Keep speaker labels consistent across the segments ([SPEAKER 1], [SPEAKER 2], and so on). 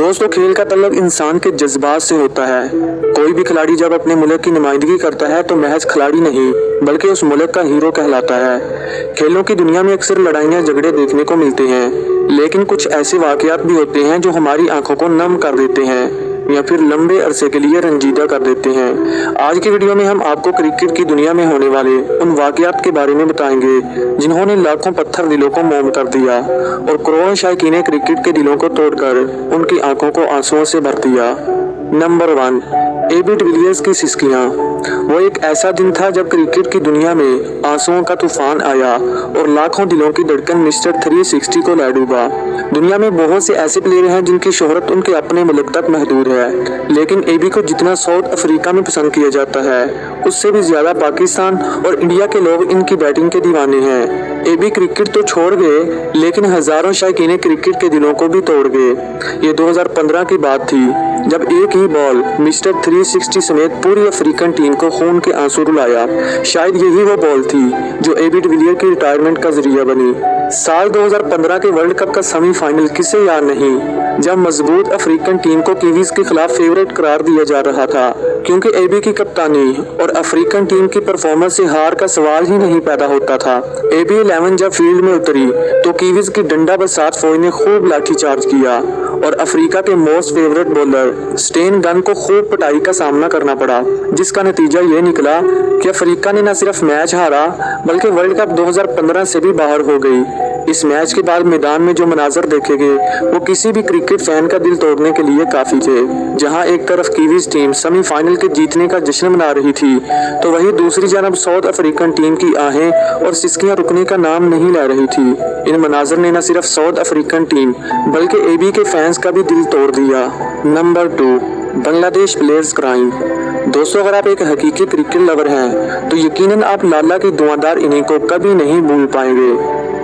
[SPEAKER 1] दोस्तों, खेल का तल्लुक इंसान के जज्बात से होता है। कोई भी खिलाड़ी जब अपने मुल्क की नुमाइंदगी करता है तो महज खिलाड़ी नहीं बल्कि उस मुल्क का हीरो कहलाता है। खेलों की दुनिया में अक्सर लड़ाइयाँ झगड़े देखने को मिलते हैं, लेकिन कुछ ऐसे वाकयात भी होते हैं जो हमारी आंखों को नम कर देते हैं या फिर लंबे अरसे के लिए रंजीदा कर देते हैं। आज की वीडियो में हम आपको क्रिकेट की दुनिया में होने वाले उन वाकयात के बारे में बताएंगे जिन्होंने लाखों पत्थर दिलों को मोम कर दिया और करोड़ों शायकीने क्रिकेट के दिलों को तोड़कर उनकी आंखों को आंसुओं से भर दिया। नंबर 1, एबी डिविलियर्स की सिस्कियां। वो एक ऐसा दिन था जब क्रिकेट की दुनिया में आंसुओं का तूफान आया और लाखों दिलों की धड़कन मिस्टर 360 को ले डूबा। दुनिया में बहुत से ऐसे प्लेयर हैं जिनकी शोहरत उनके अपने मुल्क तक महदूद है, लेकिन एबी को जितना साउथ अफ्रीका में पसंद किया जाता है उससे भी ज्यादा पाकिस्तान और इंडिया के लोग इनकी बैटिंग के दीवाने हैं। एबी क्रिकेट तो छोड़ गए, लेकिन हजारों शायकीने क्रिकेट के दिलों को भी तोड़ गए। ये 2015 की बात थी जब एक ही बॉल मिस्टर 360 समेत पूरी अफ्रीकन टीम को खून के आंसू रुलाया। शायद यही वो बॉल थी जो एबी डिविलियर की रिटायरमेंट का जरिया बनी। साल 2015 के वर्ल्ड कप का सेमीफाइनल किसे याद नहीं, जब मजबूत अफ्रीकन टीम को कीवीज के खिलाफ फेवरेट करार दिया जा रहा था, क्योंकि एबी की कप्तानी और अफ्रीकन टीम की परफॉर्मेंस से हार का सवाल ही नहीं पैदा होता था। एबी 11 जब फील्ड में उतरी तो कीवीज की डंडा बरसात फौज ने खूब लाठीचार्ज किया और अफ्रीका के most favourite bowler Sten gun को खूब पिटाई का सामना करना पड़ा, जिसका नतीजा ये निकला कि अफ्रीका ने न सिर्फ मैच हारा बल्कि वर्ल्ड कप 2015 से भी बाहर हो गई। इस मैच के बाद मैदान में जो मनाजर देखे गए वो किसी भी क्रिकेट फैन का दिल तोड़ने के लिए काफी थे। जहां एक तरफ कीवीज टीम सेमीफाइनल के जीतने का जश्न मना रही थी तो वहीं दूसरी जानब साउथ अफ्रीकन टीम की आहें और सिसकियां रुकने का नाम नहीं ले रही थी। इन मनाजर ने न सिर्फ साउथ अफ्रीकन टीम बल्कि एबी के फैंस का भी दिल तोड़ दिया। Number 2, Bangladesh players crime. दोस्तों, अगर आप एक हकीकी क्रिकेट लवर हैं तो यकीनन आप लाला की धुआंधार इनिंग को कभी नहीं भूल पाएंगे,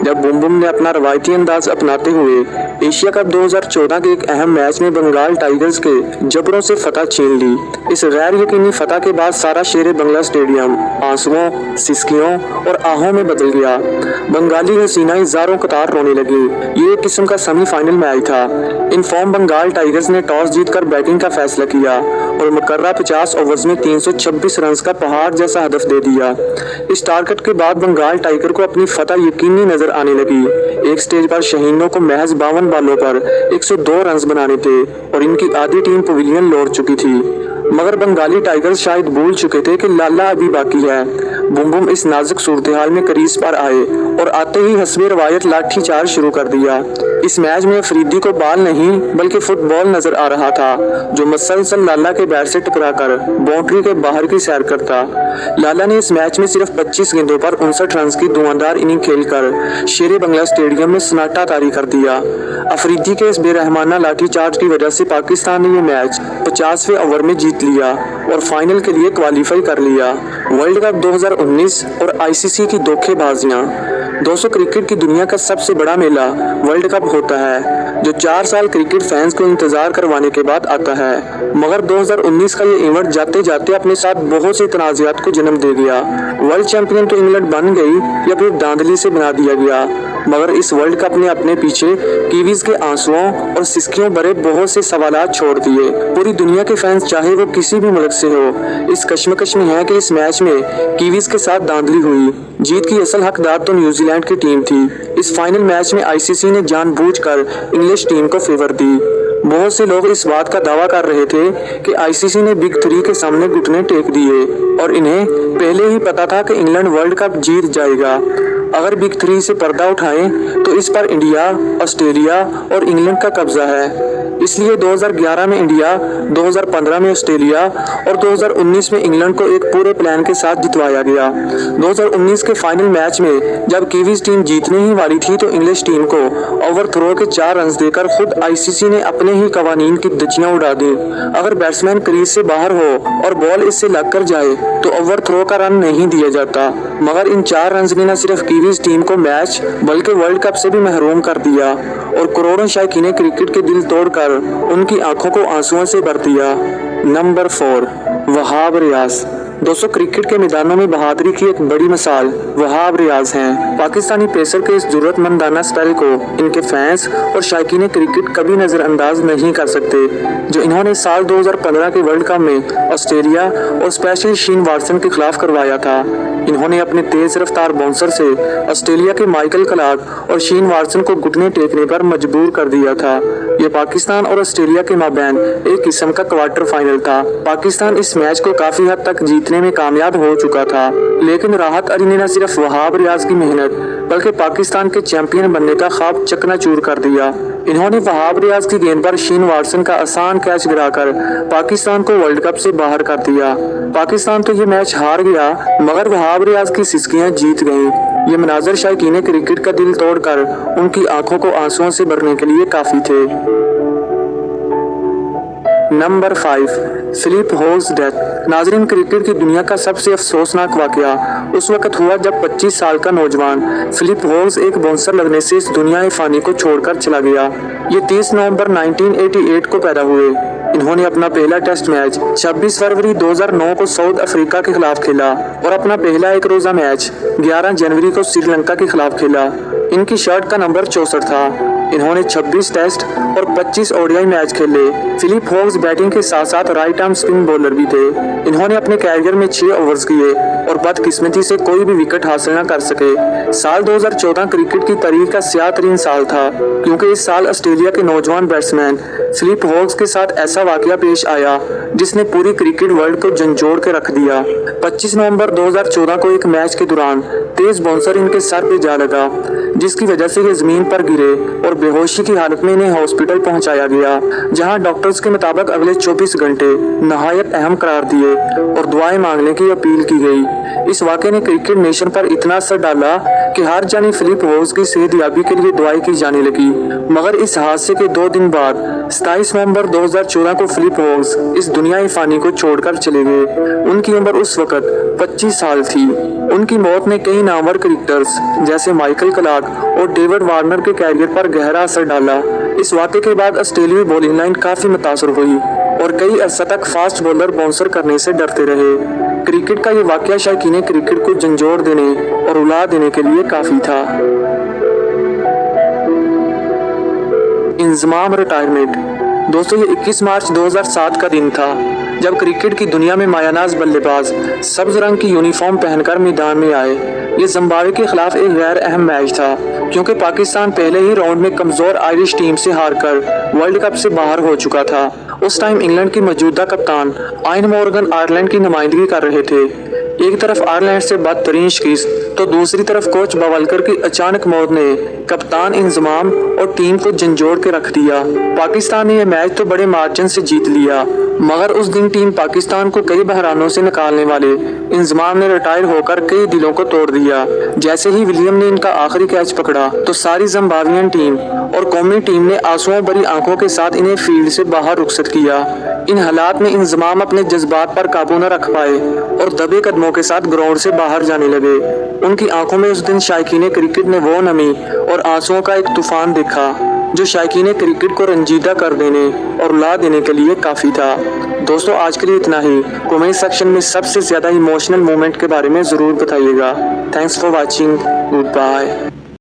[SPEAKER 1] जब बुम बुम ने अपना रवायती अंदाज अपनाते हुए एशिया कप 2014 के एक अहम मैच में बंगाल टाइगर्स के जबरों से फतह छीन ली। इस गैर यकीनी फतह के बाद सारा शेरे बंगला स्टेडियम आंसुओं, सिसकियों और आहों में बदल गया। बंगाली हसीनाएं ज़ारों कतार रोने लगी। ये एक किस्म का सेमीफाइनल मैच था। इन फॉर्म बंगाल टाइगर्स ने टॉस जीतकर बैटिंग का फैसला किया और मुकर्रा 50 ओवर्स में 326 रन का पहाड़ जैसा हदफ दे दिया। इस टारगेट के बाद बंगाल टाइगर को अपनी फतह यकीनी नजर आने लगी। एक स्टेज पर शहीनों को महज 52 बालों पर 102 रन बनाने थे और इनकी आधी टीम पवेलियन लौट चुकी थी। मगर बंगाली टाइगर्स शायद भूल चुके थे कि लाला अभी बाकी है। बुम बुम इस नाजुक सूरत-ए-हाल में क्रीज पर आए और आते ही हस्बे रवायत लाठीचार्ज शुरू कर दिया। इस मैच में अफरीदी को बॉल नहीं बल्कि फुटबॉल नजर आ रहा था, जो मसलसल लाला के बैट से टकराकर बाउंड्री के बाहर की सैर करता। लाला ने इस मैच में सिर्फ 25 गेंदों पर 59 रन की धुआंधार इनिंग खेलकर शेरे बंगला स्टेडियम में सन्नाटा तारी कर दिया। अफरीदी के इस बेरहमाना लाठीचार्ज की वजह से पाकिस्तान ने ये मैच 50वें ओवर में जीत लिया और फाइनल के लिए क्वालिफाई कर लिया। वर्ल्ड कप 2019 और आईसीसी की धोखेबाजियां। दोस्तों, क्रिकेट की दुनिया का सबसे बड़ा मेला वर्ल्ड कप होता है, जो 4 साल क्रिकेट फैंस को इंतजार करवाने के बाद आता है। मगर 2019 का ये इवेंट जाते जाते अपने साथ बहुत से तनाज़ात को जन्म दे गया। वर्ल्ड चैंपियन तो इंग्लैंड बन गई या फिर धांधली से बना दिया गया, मगर इस वर्ल्ड कप ने अपने पीछे कीवीज के आंसुओं और सिसकियों भरे बहुत से सवालात छोड़ दिए। पूरी दुनिया के फैंस, चाहे वो किसी भी मुल्क से हो, इस कश्मकश में है कि इस मैच में कीवीज के साथ धांधली हुई। जीत की असल हकदार तो न्यूजीलैंड की टीम थी। इस फाइनल मैच में आईसीसी ने जानबूझकर इंग्लिश टीम को फेवर दी। बहुत से लोग इस बात का दावा कर रहे थे कि आईसीसी ने बिग 3 के सामने घुटने टेक दिए और इन्हें पहले ही पता था कि इंग्लैंड वर्ल्ड कप जीत जाएगा। अगर बिग 3 से पर्दा उठाएं तो इस पर इंडिया, ऑस्ट्रेलिया और इंग्लैंड का कब्जा है। इसलिए 2011 में इंडिया, 2015 में ऑस्ट्रेलिया और 2019 में इंग्लैंड को एक पूरे प्लान के साथ जितवाया गया। 2019 के फाइनल मैच में जब कीवीज टीम जीतने ही वाली थी तो इंग्लिश टीम को ओवरथ्रो के 4 रन देकर खुद आईसीसी ने अपने ही कवानीन की धज्जियां उड़ा दी। अगर बैट्समैन क्रीज से बाहर हो और बॉल इससे लगकर जाए तो ओवरथ्रो का रन नहीं दिया जाता। मगर इन 4 रन ने न सिर्फ कीवीज टीम को मैच बल्कि वर्ल्ड कप से भी महरूम कर दिया और करोड़ों शायकीने क्रिकेट के दिल तोड़कर उनकी आंखों को आंसुओं से भर दिया। नंबर 4, वहाब रियाज। दोस्तों क्रिकेट के मैदानों में बहादुरी की एक बड़ी मिसाल वहाब रियाज हैं। पाकिस्तानी पेसर के इस जरूरतमंदाना स्टाइल को इनके फैंस और शायकीन क्रिकेट कभी नजरअंदाज नहीं कर सकते, जो इन्होंने साल 2015 के वर्ल्ड कप में ऑस्ट्रेलिया और स्पेशली शेन वॉटसन के खिलाफ करवाया था। इन्होंने अपने तेज रफ्तार बाउंसर से ऑस्ट्रेलिया के माइकल क्लार्क और शेन वॉटसन को घुटने टेकने पर मजबूर कर दिया था। ये पाकिस्तान और ऑस्ट्रेलिया के माबैन एक किस्म का क्वार्टर फाइनल था। पाकिस्तान इस मैच को काफी हद तक जीतने में कामयाब हो चुका था, लेकिन राहत अली ने न सिर्फ वहाब रियाज की मेहनत बल्कि पाकिस्तान के चैंपियन बनने का ख्वाब चकनाचूर कर दिया। इन्होंने वहाब रियाज की गेंद पर शेन वॉटसन का आसान कैच गिराकर पाकिस्तान को वर्ल्ड कप से बाहर कर दिया। पाकिस्तान तो ये मैच हार गया, मगर वहाब रियाज की सिस्कियां जीत गईं। ये मनाजर शायकीन क्रिकेट का दिल तोड़कर उनकी आंखों को आंसुओं से भरने के लिए काफी थे। Number 5, Phillip Hughes death. नाजरीन, क्रिकेट की दुनिया का सबसे अफसोसनाक वाकया उस वक्त हुआ जब 25 साल का नौजवान फिलिप हॉग्स एक बाउंसर लगने से इस दुनिया फानी को छोड़कर चला गया। ये 30 नवंबर 1988 को पैदा हुए। इन्होंने अपना पहला टेस्ट मैच 26 फरवरी 2009 को साउथ अफ्रीका के खिलाफ खेला और अपना पहला एक रोजा मैच 11 जनवरी को श्रीलंका के खिलाफ खेला। इनकी शर्ट का नंबर 64 था। इन्होंने 26 टेस्ट और 25 ओडीआई मैच खेले। फिलिप हॉग्स बैटिंग के साथ साथ राइट आर्म स्पिन बॉलर भी थे। इन्होंने अपने कैरियर में 6 ओवर्स किए और बदकिस्मती से कोई भी विकेट हासिल न कर सके। साल 2014 क्रिकेट की तारीख का स्याह तरीन साल था, क्योंकि इस साल ऑस्ट्रेलिया के नौजवान बैट्समैन फिलिप हॉग्स के साथ ऐसा वाकया पेश आया जिसने पूरी क्रिकेट वर्ल्ड को झंझोड़ के रख दिया। 25 नवंबर 2014 को एक मैच के दौरान तेज बाउंसर इनके सर पे जा लगा, जिसकी वजह से ये जमीन पर गिरे और बेहोशी की हालत में इन्हें हॉस्पिटल पहुंचाया गया, जहां डॉक्टर्स के मुताबिक अगले 24 घंटे नहायत अहम करार दिए और दुआएं मांगने की अपील की गई। इस वाक़े ने क्रिकेट नेशन पर इतना असर डाला कि हर जानी फिलिप हॉग्स की सेहतयाबी के लिए दुआएं की जाने लगी। मगर इस हादसे के 2 दिन बाद 27 नवंबर 2014 को फिलिप हॉग्स इस दुनिया फानी को छोड़कर चले गए। उनकी उम्र उस वक्त 25 साल थी। उनकी मौत ने कई नामवर क्रिकेटर्स जैसे माइकल क्लार्क और डेविड वार्नर के कैरियर पर गहरा असर डाला। इस वाक़े के बाद ऑस्ट्रेलियाई बॉलिंग लाइन काफी मुतासर हुई और कई अरसा तक फास्ट बॉलर बाउंसर करने से डरते रहे। क्रिकेट का ये वाकया शायकीन क्रिकेट को झंझोड़ देने और उला देने के लिए काफी था। इंजमाम रिटायरमेंट। दोस्तों, ये 21 मार्च 2007 का दिन था जब क्रिकेट की दुनिया में मायानाज बल्लेबाज सब्ज रंग की यूनिफॉर्म पहनकर मैदान में आए। ये जिम्बाब्वे के खिलाफ एक गैर अहम मैच था, क्योंकि पाकिस्तान पहले ही राउंड में कमजोर आयरिश टीम से हारकर वर्ल्ड कप से बाहर हो चुका था। उस टाइम इंग्लैंड की मौजूदा कप्तान आयन मॉर्गन आयरलैंड की नुमाइंदगी कर रहे थे। एक तरफ आयरलैंड से बदतरीन शिकस्त तो दूसरी तरफ कोच बवलकर की अचानक मौत ने कप्तान इंजमाम और टीम को झंझोड़ के रख दिया। पाकिस्तान ने यह मैच तो बड़े मार्जिन से जीत लिया, मगर उस दिन टीम पाकिस्तान को कई बहरानों से निकालने वाले इंजमाम ने रिटायर होकर कई दिलों को तोड़ दिया। जैसे ही विलियम ने इनका आखिरी कैच पकड़ा तो सारी जिम्बाब्वियन टीम और कौमी टीम ने आंसुओं भरी आंखों के साथ इन्हें फील्ड से बाहर रुखसत किया। इन हालात में इंजमाम अपने जज्बात पर काबू न रख पाए और दबे कदमों के साथ ग्राउंड से बाहर जाने लगे। उनकी आंखों में उस दिन शायकीन क्रिकेट ने वो नमी और आंसुओं का एक तूफान देखा जो शायकीन क्रिकेट को रंजीदा कर देने और उला देने के लिए काफी था। दोस्तों, आज के लिए इतना ही। कमेंट सेक्शन में सबसे ज्यादा इमोशनल मोमेंट के बारे में जरूर बताइएगा। Thanks for watching. Good bye.